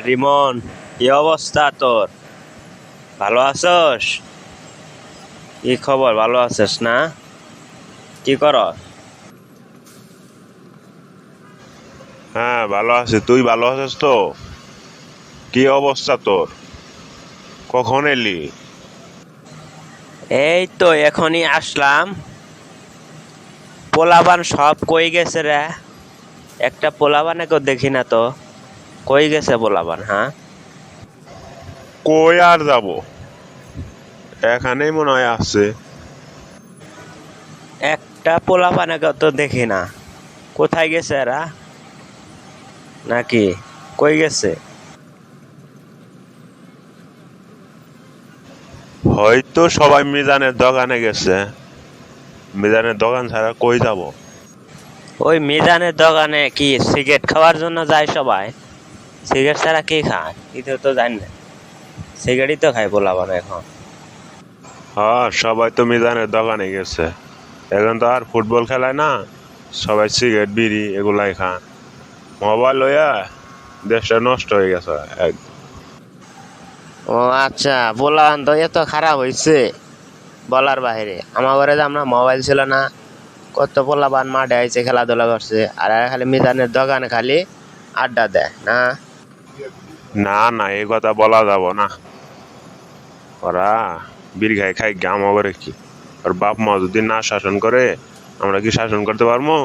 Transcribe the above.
রিমন, কি অবস্থা তোর? ভালো আছস? কি খবর, ভালো আছিস না? কি কর? হ্যাঁ, ভালো আছি। তুই ভালো আছিস তো? কি অবস্থা তোর? কখন এলি? এই তো এখনই আসলাম। পোলাবান সব কই গেছে রে? একটা পোলাবানে কেউ দেখি না তো। কই গেছে পোলাবান? হ্যাঁ, কই আর যাব? এখানেই মনে হয় আছে। একটা পোলাবানে কেউ তো দেখি না। কোথায় গেছে এরা? নাকি কই গেছে? হয়তো সবাই মিজানের দোকানে গেছে। মিজানের দোকান ছাড়া কই যাব? ওই মিজানের দোকানে কি সিগারেট খাওয়ার জন্য যায় সবাই? সিগারেট ছাড়া কি খায়? এটা তো জানি না। সিগারেটই তো খায় পোলাবান এখন। হ্যাঁ, সবাই তো মিজানের দোকানে গেছে। এখন তো আর ফুটবল খেলায় না। সবাই সিগারেট বিড়ি এগুলাই খায়। মোবাইল লইয়া দেশটা নষ্ট হয়ে গেছে একদম। ও আচ্ছা, পোলাবান তো এত খারাপ হয়েছে বলার বাইরে। আমার ঘরে যে আমরা মোবাইল ছিল না, কত পোলাপান মাঠে আইছে, খেলাধুলা করছে, আর এরা খালি মিজানের দোকানে খালি আড্ডা দেয় না। না না, এই কথা বলা যাব না। ওরা বিড়ি খাই গাম হবে কি? ওর বাপ মা যদি না শাসন করে, আমরা কি শাসন করতে পারবো?